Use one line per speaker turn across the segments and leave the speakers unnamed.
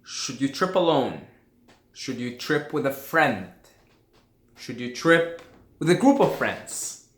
Should you trip alone? Should you trip with a friend? Should you trip with a group of friends?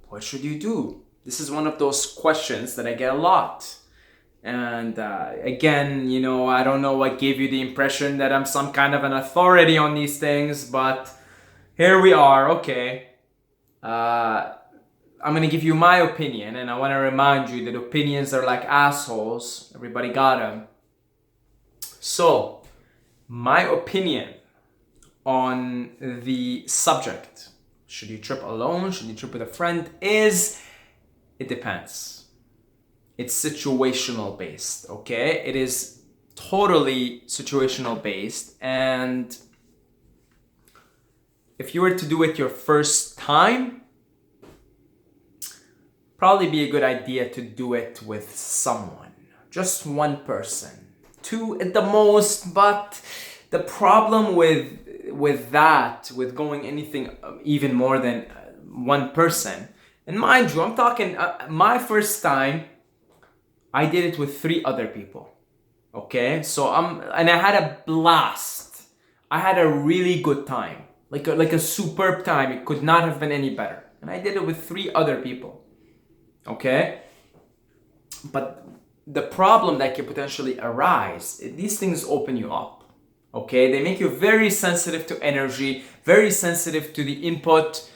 What should you do? This is one of those questions that I get a lot. And again, I don't know what gave you the impression that I'm some kind of an authority on these things, but here we are. Okay. I'm going to give you my opinion, and I want to remind you that opinions are like assholes. Everybody got them. So, my opinion on the subject, should you trip alone, should you trip with a friend, is it depends. It's situational based, okay? It is totally situational based, and if you were to do it your first time, probably be a good idea to do it with someone, just one person, two at the most. But the problem with going anything even more than one person, and mind you, I'm talking my first time, I did it with 3 other people. Okay, so and I had a blast. I had a really good time, like a superb time. It could not have been any better, and I did it with 3 other people. Okay, but the problem that can potentially arise, these things open you up. Okay, they make you very sensitive to energy, very sensitive to the input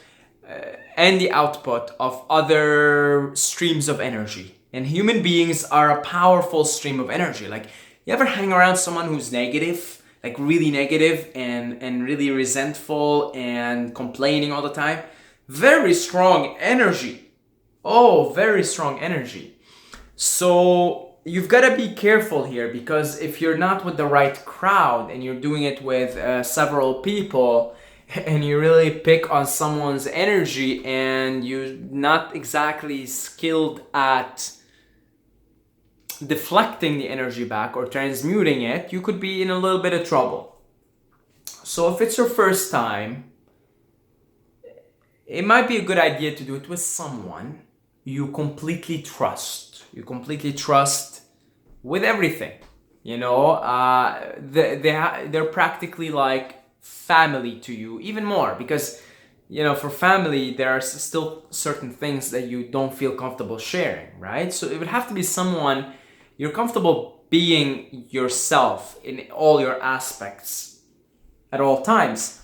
and the output of other streams of energy. And human beings are a powerful stream of energy. Like, you ever hang around someone who's negative, like really negative and really resentful and complaining all the time? Very strong energy. Oh, very strong energy. So you've got to be careful here, because if you're not with the right crowd and you're doing it with several people, and you really pick on someone's energy and you're not exactly skilled at deflecting the energy back or transmuting it, you could be in a little bit of trouble. So if it's your first time, it might be a good idea to do it with someone you completely trust. You completely trust with everything. They're practically like family to you, even more, because for family there are still certain things that you don't feel comfortable sharing, right? So it would have to be someone you're comfortable being yourself in all your aspects at all times.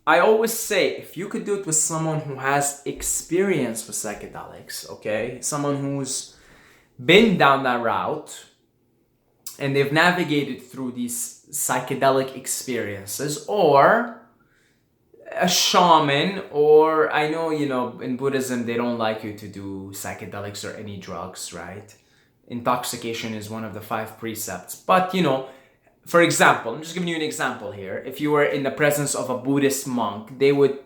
I always say, if you could do it with someone who has experience with psychedelics, okay, someone who's been down that route and they've navigated through these psychedelic experiences, or a shaman, or I know, in Buddhism they don't like you to do psychedelics or any drugs, right? Intoxication is one of the 5 precepts. But for example, I'm just giving you an example here. If you were in the presence of a Buddhist monk, they would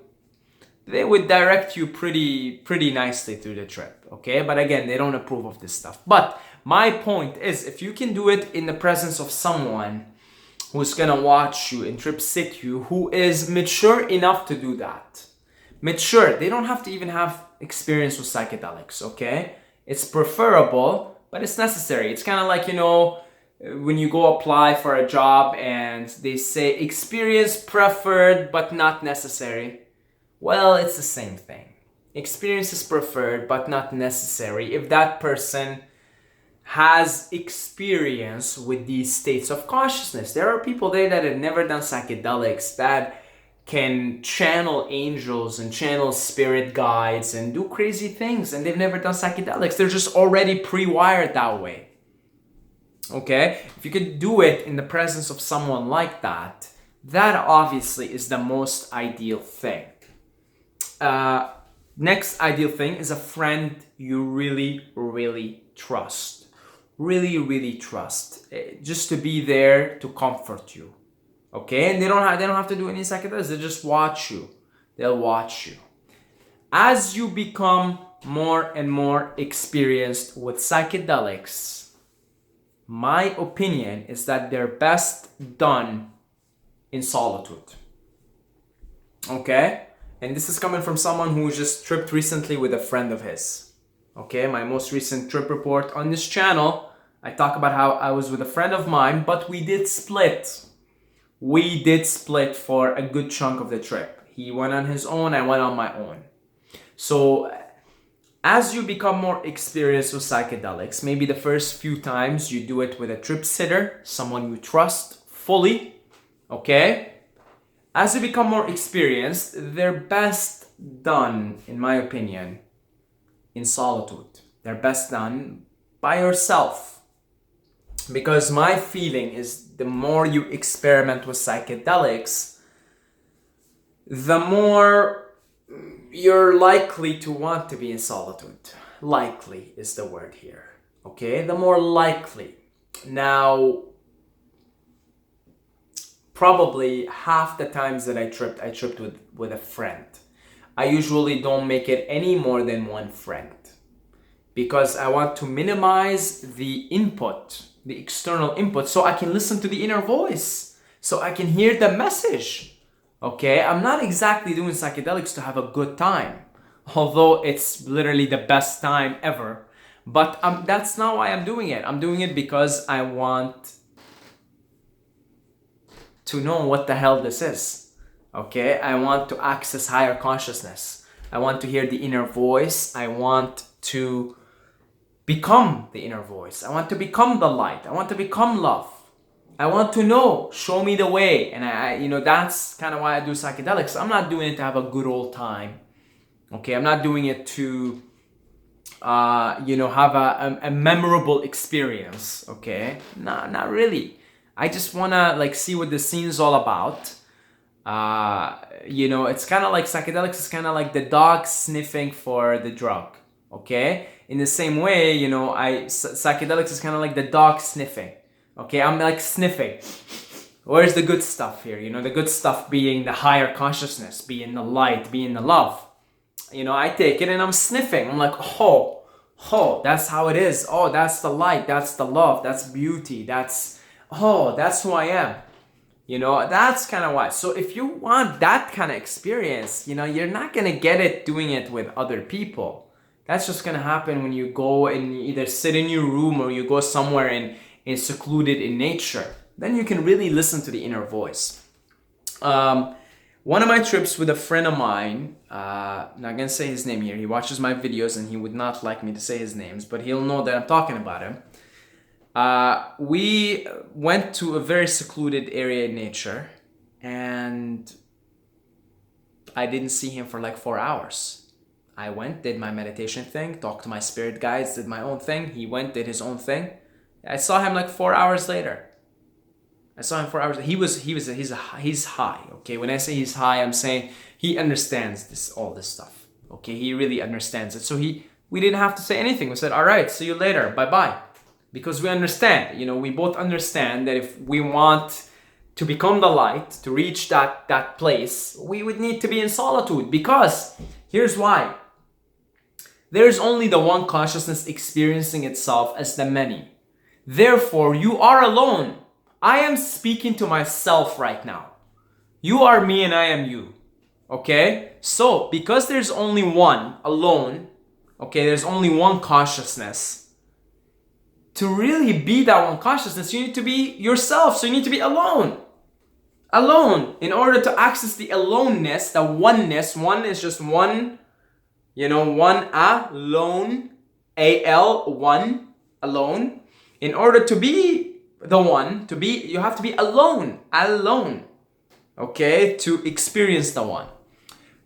direct you pretty nicely through the trip, okay? But again, they don't approve of this stuff. But my point is, if you can do it in the presence of someone who's gonna watch you and trip sit you, who is mature enough to do that. Mature, they don't have to even have experience with psychedelics, okay? It's preferable, but it's necessary. It's kind of like, when you go apply for a job and they say experience preferred but not necessary. Well, it's the same thing. Experience is preferred but not necessary if that person has experience with these states of consciousness. There are people there that have never done psychedelics that can channel angels and channel spirit guides and do crazy things, and they've never done psychedelics. They're just already pre-wired that way. Okay, if you could do it in the presence of someone like that, that obviously is the most ideal thing. Next ideal thing is a friend you really, really trust. Really, really trust. Just to be there to comfort you. Okay, and they don't have to do any psychedelics. They just watch you. They'll watch you. As you become more and more experienced with psychedelics, my opinion is that they're best done in solitude. Okay? And this is coming from someone who just tripped recently with a friend of his. Okay? My most recent trip report on this channel, I talk about how I was with a friend of mine, but we did split. We did split for a good chunk of the trip. He went on his own, I went on my own. So as you become more experienced with psychedelics, maybe the first few times you do it with a trip sitter, someone you trust fully, okay? As you become more experienced, they're best done, in my opinion, in solitude. They're best done by yourself. Because my feeling is the more you experiment with psychedelics, the more you're likely to want to be in solitude. Likely is the word here. Okay? The more likely. Now, probably half the times that I tripped with a friend. I usually don't make it any more than one friend. Because I want to minimize the input, the external input, so I can listen to the inner voice. So I can hear the message. Okay, I'm not exactly doing psychedelics to have a good time, although it's literally the best time ever. But that's not why I'm doing it. I'm doing it because I want to know what the hell this is. Okay, I want to access higher consciousness. I want to hear the inner voice. I want to become the inner voice. I want to become the light. I want to become love. I want to know, show me the way. And I that's kind of why I do psychedelics. I'm not doing it to have a good old time. Okay, I'm not doing it to, have a memorable experience. Okay, not really. I just want to see what the scene is all about. It's kind of like psychedelics is kind of like the dog sniffing for the drug. Okay, in the same way, psychedelics is kind of like the dog sniffing. Okay, I'm like sniffing. Where's the good stuff here? The good stuff being the higher consciousness, being the light, being the love. I take it and I'm sniffing. I'm like, oh, that's how it is. Oh, that's the light. That's the love. That's beauty. That's who I am. That's kind of why. So if you want that kind of experience, you're not going to get it doing it with other people. That's just going to happen when you go and either sit in your room or you go somewhere and secluded in nature. Then you can really listen to the inner voice. One of my trips with a friend of mine, I'm not gonna say his name here. He watches my videos and he would not like me to say his names, but he'll know that I'm talking about him. We went to a very secluded area in nature and I didn't see him for 4 hours. I went, did my meditation thing, talked to my spirit guides, did my own thing. He went, did his own thing. I saw him 4 hours later. I saw him 4 hours. He's high. Okay, when I say he's high, I'm saying he understands all this stuff. Okay, he really understands it. So we didn't have to say anything. We said, all right, see you later, bye, because we understand. We both understand that if we want to become the light, to reach that place, we would need to be in solitude. Because here's why. There's only the one consciousness experiencing itself as the many. Therefore, you are alone. I am speaking to myself right now. You are me and I am you. Okay? So, because there's only one alone, okay, there's only one consciousness. To really be that one consciousness, you need to be yourself. So you need to be alone. Alone. In order to access the aloneness, the oneness, one is just one, one alone, A-L, one, alone. In order to be the one, you have to be alone, okay, to experience the one.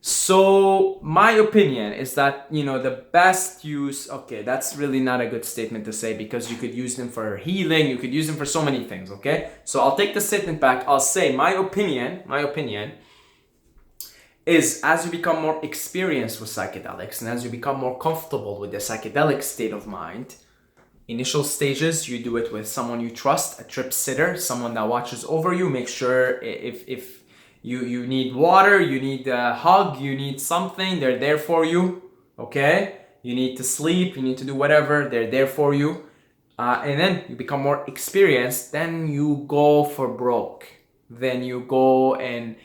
So my opinion is that, the best use, okay, that's really not a good statement to say because you could use them for healing, you could use them for so many things, okay? So I'll take the statement back. I'll say my opinion is as you become more experienced with psychedelics and as you become more comfortable with the psychedelic state of mind, initial stages, you do it with someone you trust, a trip sitter, someone that watches over you. Make sure if you need water, you need a hug, you need something, they're there for you, okay? You need to sleep, you need to do whatever, they're there for you. And then you become more experienced, then you go for broke. Then you go and,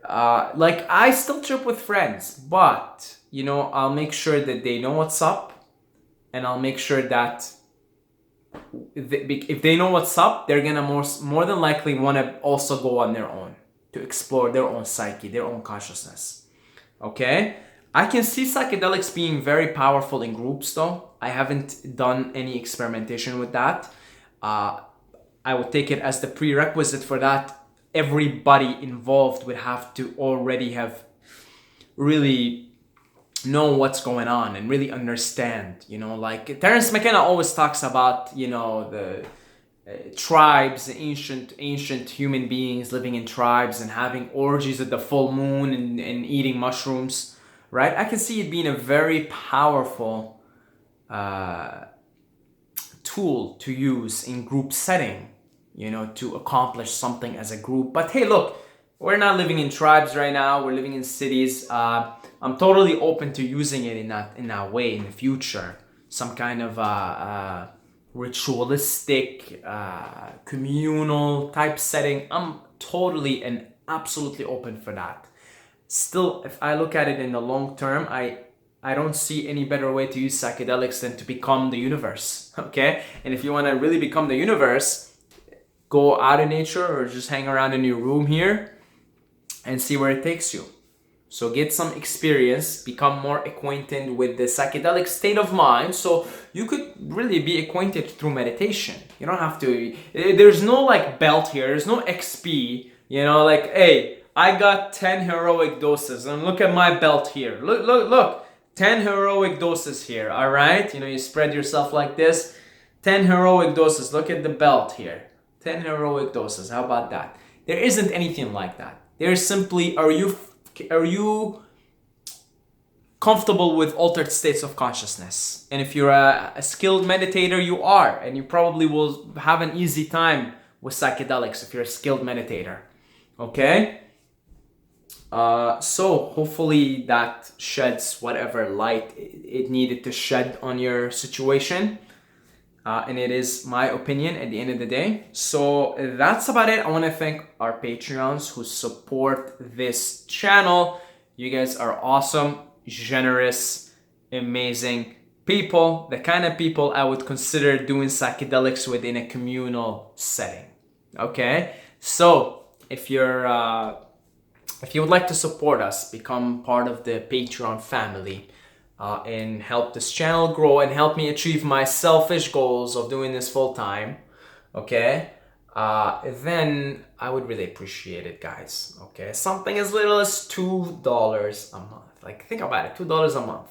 I still trip with friends, but, I'll make sure that they know what's up and I'll make sure that if they know what's up, they're gonna more than likely want to also go on their own to explore their own psyche, their own consciousness. Okay, I can see psychedelics being very powerful in groups, though. I haven't done any experimentation with that. I would take it as the prerequisite for that. Everybody involved would have to already have really know what's going on and really understand, like Terence McKenna always talks about, the tribes, ancient human beings living in tribes and having orgies at the full moon and eating mushrooms, right? I can see it being a very powerful tool to use in group setting, to accomplish something as a group. But hey, look, we're not living in tribes right now. We're living in cities. I'm totally open to using it in that way in the future. Some kind of ritualistic, communal type setting. I'm totally and absolutely open for that. Still, if I look at it in the long term, I don't see any better way to use psychedelics than to become the universe, okay? And if you want to really become the universe, go out in nature or just hang around in your room here and see where it takes you. So get some experience, become more acquainted with the psychedelic state of mind, so you could really be acquainted through meditation. You don't have to, there's no like belt here, there's no XP, like, hey, I got 10 heroic doses and look at my belt here. Look, 10 heroic doses here, all right? You spread yourself like this, 10 heroic doses, look at the belt here. 10 heroic doses, how about that? There isn't anything like that. There's simply, are you comfortable with altered states of consciousness? And if you're a skilled meditator, you are, and you probably will have an easy time with psychedelics if you're a skilled meditator, okay? So hopefully that sheds whatever light it needed to shed on your situation. And it is my opinion at the end of the day. So that's about it. I want to thank our Patreons who support this channel. You guys are awesome, generous, amazing people. The kind of people I would consider doing psychedelics within a communal setting. Okay? So if you would like to support us, become part of the Patreon family, and help this channel grow and help me achieve my selfish goals of doing this full time, okay? Then I would really appreciate it, guys, okay? Something as little as $2 a month. Like, think about it, $2 a month,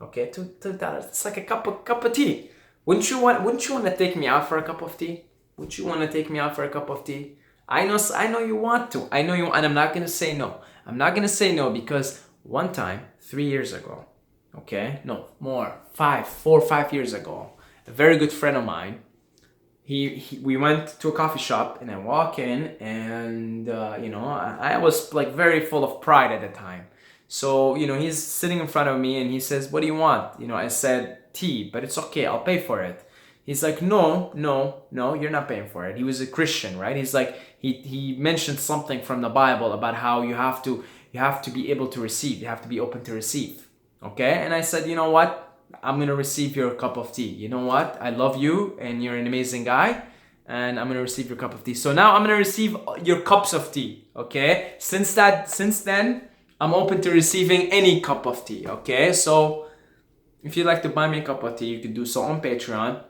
okay? $2. It's like a cup of tea. Wouldn't you want to take me out for a cup of tea? Would you want to take me out for a cup of tea? I know you want to. I know you, and I'm not gonna say no. I'm not gonna say no because one time, 3 years ago, okay, no more, 4 or 5 years ago, a very good friend of mine, we went to a coffee shop and I walk in and I was like very full of pride at the time. So he's sitting in front of me and he says, "What do you want?" I said, "Tea, but it's okay, I'll pay for it." He's like, no, you're not paying for it. He was a Christian, right? He's like, he mentioned something from the Bible about how you have to be able to receive, you have to be open to receive. Okay, and I said, you know what? I'm gonna receive your cup of tea. You know what? I love you, and you're an amazing guy, and I'm gonna receive your cup of tea. So now I'm gonna receive your cups of tea. Okay. Since then, I'm open to receiving any cup of tea. Okay. So if you'd like to buy me a cup of tea, you can do so on Patreon.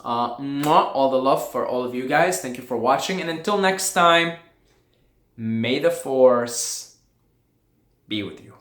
All the love for all of you guys. Thank you for watching, and until next time, may the force be with you.